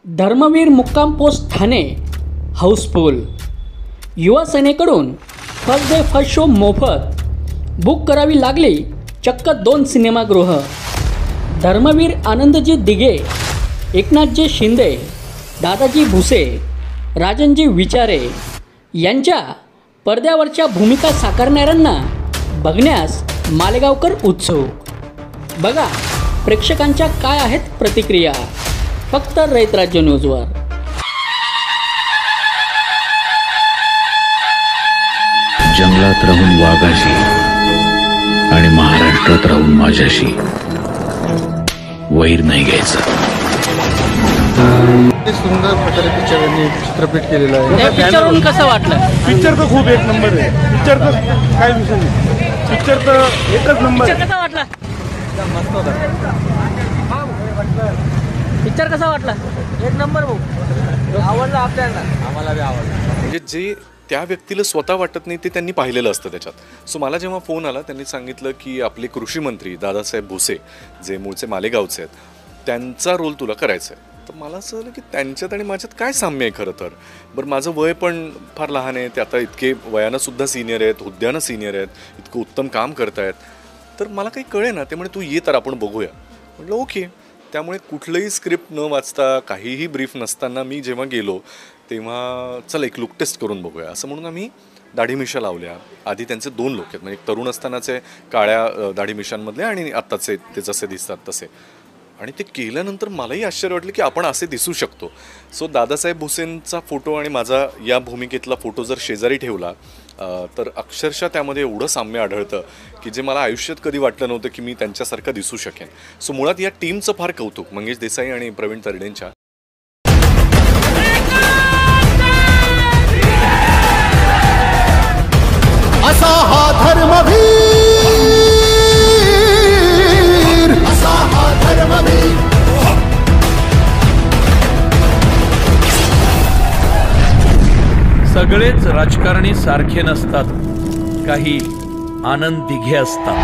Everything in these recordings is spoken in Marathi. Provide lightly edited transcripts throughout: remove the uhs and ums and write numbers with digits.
धर्मवीर मुक्काम पोस्ट ठाणे हाऊसफुल. युवा सेनेकडून फर्स्ट डे फर्स्ट शो मोफत. बुक करावी लागली चक्क 2 सिनेमागृह. धर्मवीर आनंदजी दिघे, एकनाथजी शिंदे, दादाजी भुसे, राजनजी विचारे यांच्या पडद्यावरच्या भूमिका साकारणाऱ्यांना बघण्यास मालेगावकर उत्सुक. बघा प्रेक्षकांच्या काय आहेत प्रतिक्रिया, फक्त रयत राज्य न्यूजवर. जंगलात राहून वाघाशी आणि महाराष्ट्रात राहून माझ्याशी वैर नाही घ्यायचं. सुंदर प्रकारे पिक्चरांनी चित्रपट केलेला आहे. पिक्चरवरून कसं वाटलं? पिक्चर तर खूप एक नंबर आहे. पिक्चर तर काय विषय नाही. पिक्चर तर एकच नंबर. कसा वाटला? मस्त होता. पिक्चर कसा वाटला? एक नंबर भाऊ. आवडला आपल्याला, आम्हाला बी आवडला. म्हणजे जे त्या व्यक्तीला स्वतः वाटत नाही ते त्यांनी पाहिलेलं असतं त्याच्यात. सो मला जेव्हा फोन आला त्यांनी सांगितलं की आपले कृषी मंत्री दादासाहेब भुसे जे मूळचे मालेगावचे आहेत त्यांचा रोल तुला करायचा आहे. तर मला असं झालं की त्यांच्यात आणि माझ्यात काय साम्य आहे खरं तर. बरं माझं वय पण फार लहान आहे, ते आता इतके वयानंसुद्धा सिनियर आहेत, हुद्द्यानं सिनियर आहेत, इतकं उत्तम काम करत आहेत. तर मला काही कळे ना, ते म्हणे तू ये तर आपण बघूया. म्हटलं ओके. त्यामुळे कुठलंही स्क्रिप्ट न वाचता काहीही ब्रीफ नसताना मी जेव्हा गेलो तेव्हा चल एक लुक टेस्ट करून बघूया असं म्हणून आम्ही दाढी मिशा लावल्या. आधी त्यांचे 2 लोक आहेत, म्हणजे एक तरुण असतानाचे काळ्या दाढी मिशांमधले आणि आत्ताचे ते जसे दिसतात तसे. आणि ते केल्यानंतर मलाही आश्चर्य वाटलं की आपण असे दिसू शकतो. सो दादासाहेब भुसेंचा फोटो आणि माझा या भूमिकेतला फोटो जर शेजारी ठेवला तर अक्षरशः त्यामध्ये एवढं साम्य आढळतं की जे मला आयुष्यात कधी वाटलं नव्हतं की मी त्यांच्यासारखं दिसू शकेन. सो मुळात या टीमचं फार कौतुक, मंगेश देसाई आणि प्रवीण तरडेंच्या. असा हा धर्मवीर, असा हा धर्मवीर. सगळेच राजकारणी सारखे नसतात, काही आनंद दिघे असतात.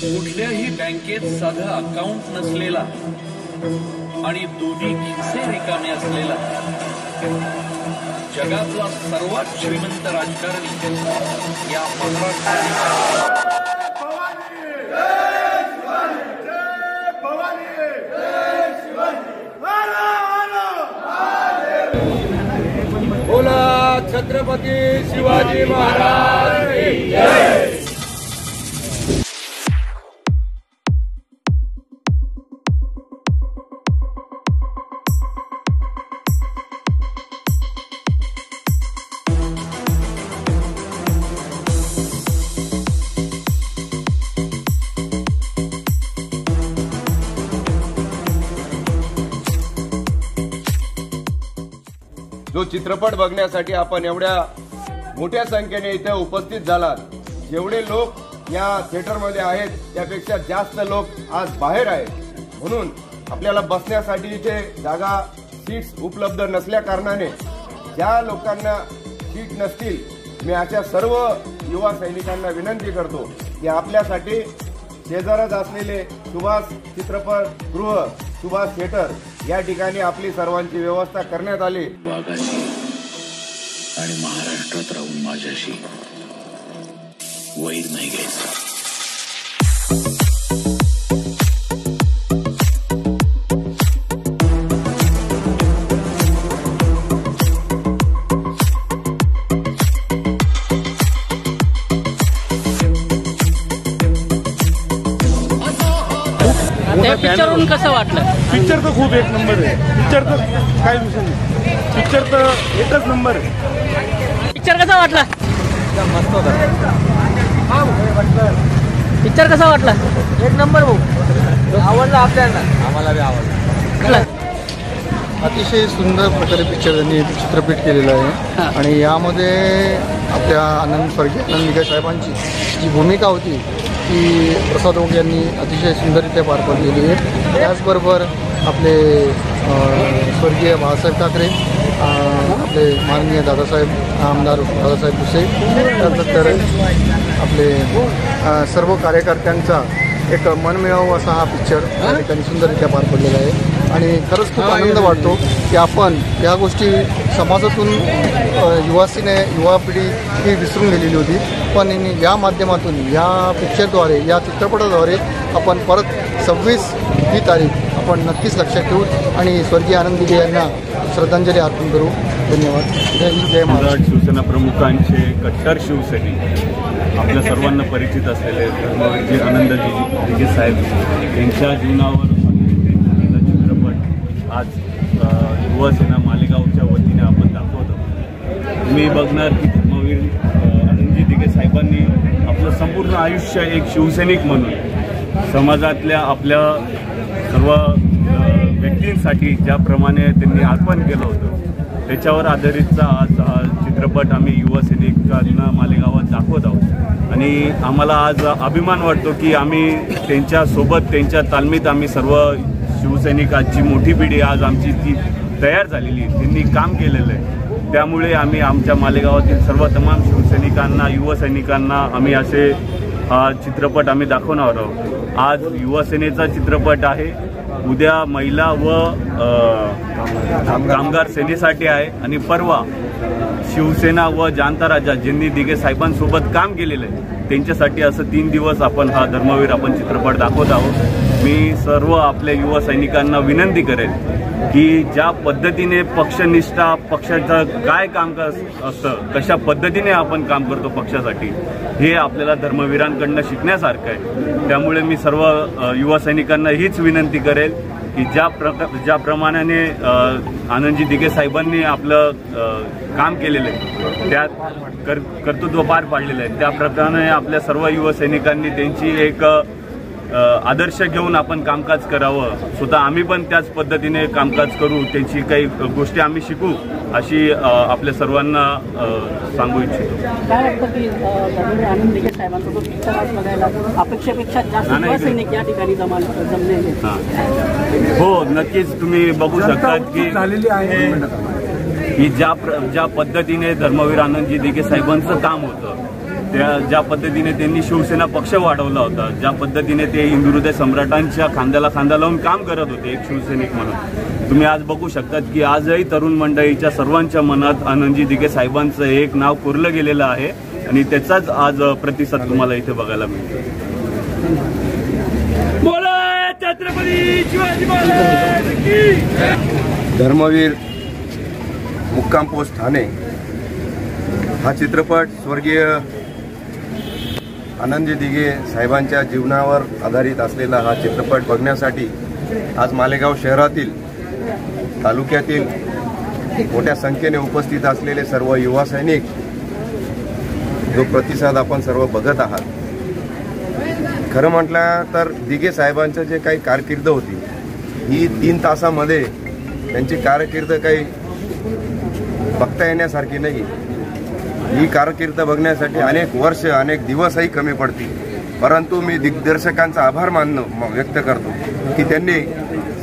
कुठल्याही बँकेत साधा अकाउंट नसलेला आणि दोन्ही खिसे रिकामे असलेला जगातला सर्वात श्रीमंत राजकारणी या महाराष्ट्रात. बोला छत्रपती शिवाजी महाराज की जय. जो चित्रपट बघण्यासाठी आपण एवढ्या मोठ्या संख्येने इथे उपस्थित झालात, जेवढे लोक या थिएटरमध्ये आहेत त्यापेक्षा जास्त लोक आज बाहेर आहेत. म्हणून आपल्याला बसण्यासाठी इथे जागा सीट्स उपलब्ध नसल्या कारणाने ज्या लोकांना सीट नसतील, मी अशा सर्व युवा सैनिकांना विनंती करतो की आपल्यासाठी शेजारच असलेले सुभाष चित्रपटगृह, सुभाष थिएटर या ठिकाणी आपली सर्वांची व्यवस्था करण्यात आली. वाघाशी आणि महाराष्ट्रात राहून माझ्याशी वैर नाही घ्यायचं. पिक्चरवरून कसं वाटलं? पिक्चर तर खूप एक नंबर आहे. पिक्चर तर काय विषय नाही. पिक्चर तर एकच नंबर आहे. पिक्चर कसा वाटला? मस्त होता. पिक्चर कसा वाटला? एक नंबर भाऊ. आवडला आपल्याला. आम्हाला बी आवडला. अतिशय सुंदर प्रकारे पिक्चर त्यांनी चित्रपट केलेला आहे आणि यामध्ये आपल्या स्वर्गीय आनंद दिघे साहेबांची जी भूमिका होती ती प्रसाद ओक यांनी अतिशय सुंदररित्या पार पाडलेली आहे. त्याचबरोबर आपले स्वर्गीय बाळासाहेब ठाकरे, आपले माननीय दादासाहेब आमदार दादासाहेब भुसे, त्यानंतर आपले सर्व कार्यकर्त्यांचा एक मनमिळावू असा हा पिक्चर या ठिकाणी सुंदररित्या पार पडलेला आहे आणि खरंच खूप आनंद वाटतो की आपण या गोष्टी समाजातून युवा पिढी ही विसरून गेलेली होती, पण या माध्यमातून या पिक्चरद्वारे या चित्रपटाद्वारे आपण परत 26 ही तारीख आपण नक्कीच लक्षात ठेवू आणि स्वर्गीय आनंद दिघे यांना श्रद्धांजली अर्पण करू. धन्यवाद. जय हिंद, जय महाराष्ट्र. शिवसेना प्रमुखांचे कट्टर शिवसैनिक आपल्या सर्वांना परिचित असलेले धर्मवीर आनंद दिघे साहेब यांच्या जीवनावर चित्रपट आज युवासेना मालेगावच्या वतीने आपण दाखवतो. तुम्ही बघणार की धर्मवीर आनंदजी दिघे साहेबांनी आपलं संपूर्ण आयुष्य एक शिवसैनिक म्हणून समाजातल्या आपल्या सर्व व्यक्तींसाठी ज्याप्रमाणे त्यांनी अर्पण केलं होतं त्याच्यावर आधारितचा आज चित्रपट आम्ही युवा सैनिकांना मालेगावात दाखवत आहोत आणि आम्हाला आज अभिमान वाटतो की आम्ही त्यांच्यासोबत त्यांच्या तालमीत आम्ही सर्व शिवसैनिकांची मोठी पिढी आज आमची ती तयार झालेली, त्यांनी काम केलेलं आहे. त्यामुळे आम्ही आमच्या मालेगावातील सर्व तमाम शिवसैनिकांना युवा सैनिकांना आम्ही असे चित्रपट आम्ही दाखवणार आहोत. आज युवासेनेचा चित्रपट आहे, उद्या महिला व कामगार सेनेसाठी आहे आणि परवा शिवसेना व जानता राजा ज्यांनी दिघे साहेबांसोबत काम केलेलं आहे त्यांच्यासाठी असं 3 दिवस आपण हा धर्मवीर आपण चित्रपट दाखवत आहोत. मी सर्व आपल्या युवा सैनिकांना विनंती करेन की ज्या पद्धतीने पक्षनिष्ठा पक्षाचं काय काम असतं कशा पद्धतीने आपण काम करतो पक्षासाठी हे आपल्याला धर्मवीरांकडनं शिकण्यासारखं आहे. त्यामुळे मी सर्व युवा सैनिकांना हीच विनंती करेल की ज्याप्रमाणे आनंदजी दिघे साहेबांनी आपलं काम केलेलं आहे त्यात कर्तृत्व पार पाडलेलं आहे त्याप्रमाणे आपल्या सर्व युवा सैनिकांनी त्यांची एक आदर्श घेऊन आपण कामकाज करावं. स्वतः आम्ही पण त्याच पद्धतीने कामकाज करू, त्यांची काही गोष्टी आम्ही शिकू अशी आपल्या सर्वांना सांगू इच्छितो. काय वाटतं की आनंद दिघे साहेबांसोबत पिक्चर आज बघायला अपेक्षेपेक्षा जास्त युवा सैनिक या ठिकाणी जमलेले? हो, नक्कीच तुम्ही बघू शकतात की ज्या पद्धतीने धर्मवीर आनंदजी दिघे साहेबांचं काम होतं ज्या पद्धतीने त्यांनी शिवसेना पक्ष वाढवला होता, ज्या पद्धतीने ते हिंदुहृदय सम्राटांच्या खांद्याला खांदा लावून काम करत होते एक शिवसैनिक म्हणून, तुम्ही आज बघू शकतात की आजही तरुण मंडळीच्या सर्वांच्या मनात आनंदजी दिघे साहेबांचं एक नाव कोरलं गेलेलं आहे आणि त्याचाच आज प्रतिसाद तुम्हाला इथे बघायला मिळतो. बोला छत्रपती शिवाजी महाराज की. धर्मवीर मुक्काम पोस्ट ठाणे हा चित्रपट स्वर्गीय आनंदजी दिघे साहेबांच्या जीवनावर आधारित असलेला हा चित्रपट बघण्यासाठी आज मालेगाव शहरातील तालुक्यातील मोठ्या संख्येने उपस्थित असलेले सर्व युवा सैनिक जो प्रतिसाद आपण सर्व बघत आहात. खरं म्हटलं तर दिघे साहेबांचं जे काही कारकीर्द होती ही 3 तासामध्ये त्यांची कारकीर्द काही बघता येण्यासारखी नाही. ही कारकीर्द बघण्यासाठी अनेक वर्ष अनेक दिवसही कमी पडतील. परंतु मी दिग्दर्शकांचा आभार व्यक्त करतो की त्यांनी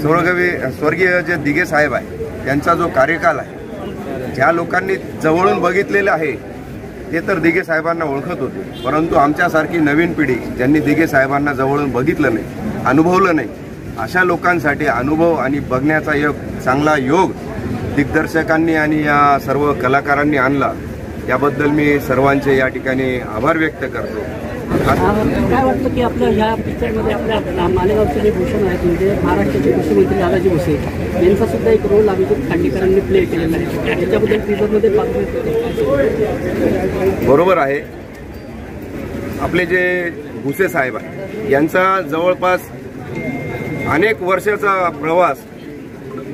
स्वर्गीय जे दिघे साहेब आहे त्यांचा जो कार्यकाल आहे ज्या लोकांनी जवळून बघितलेलं आहे ते तर दिघे साहेबांना ओळखत होते, परंतु आमच्यासारखी नवीन पिढी ज्यांनी दिघे साहेबांना जवळून बघितलं नाही, अनुभवलं नाही, अशा लोकांसाठी अनुभव आणि बघण्याचा एक चांगला योग दिग्दर्शकांनी आणि या सर्व कलाकारांनी आणला. याबद्दल मी सर्वांचे या ठिकाणी आभार व्यक्त करतो. काय वाटतं की आपल्या ह्या पिक्चरमध्ये आपल्या मालेगावचे जे भूषण आहेत म्हणजे महाराष्ट्राचे कृषी मंत्री दादाजी भुसे यांचा सुद्धा एक रोल अभिजित खांडेकरांनी प्ले केलेला आहे, त्याच्याबद्दल टीजरमध्ये बरोबर आहे. आपले जे भुसे साहेब आहेत यांचा जवळपास अनेक वर्षाचा प्रवास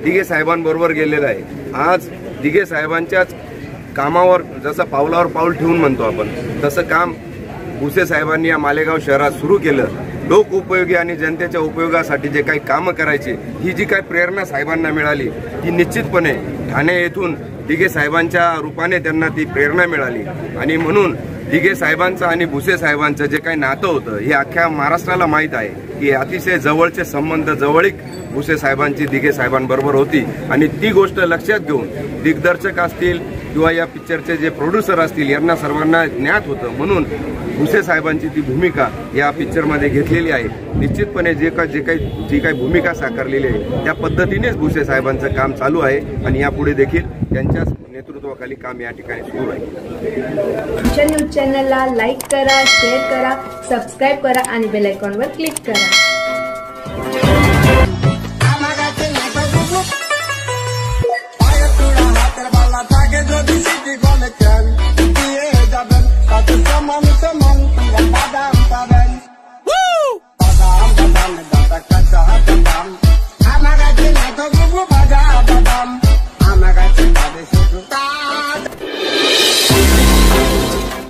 दिघे साहेबांबरोबर गेलेला आहे. आज दिघे साहेबांच्याच कामावर जसं पावलावर पाऊल ठेवून म्हणतो आपण, तसं काम भुसे साहेबांनी या मालेगाव शहरात सुरू केलं. लोक उपयोगी आणि जनतेच्या उपयोगासाठी जे काही कामं करायची, ही जी काही प्रेरणा साहेबांना मिळाली ती निश्चितपणे ठाणे येथून दिघे साहेबांच्या रूपाने त्यांना ती प्रेरणा मिळाली. आणि म्हणून दिघे साहेबांचं आणि भुसे साहेबांचं जे काही नातं होतं हे अख्ख्या महाराष्ट्राला माहीत आहे की अतिशय जवळचे संबंध, जवळीक भुसे साहेबांची दिघे साहेबांबरोबर होती. आणि ती गोष्ट लक्षात घेऊन दिग्दर्शक असतील किंवा या पिक्चरचे जे प्रोड्युसर असतील यांना सर्वांना ज्ञात होतं, म्हणून भुसे साहेबांची ती भूमिका या पिक्चरमध्ये घेतलेली आहे. निश्चितपणे जी काही भूमिका साकारलेली आहे त्या पद्धतीनेच भुसे साहेबांचं काम चालू आहे आणि यापुढे देखील त्यांच्याच नेतृत्वाखाली काम या ठिकाणी सुरू आहे. आमच्या न्यूज चॅनलला लाईक करा, शेअर करा, सबस्क्राईब करा आणि बेल आयकॉनवर क्लिक करा.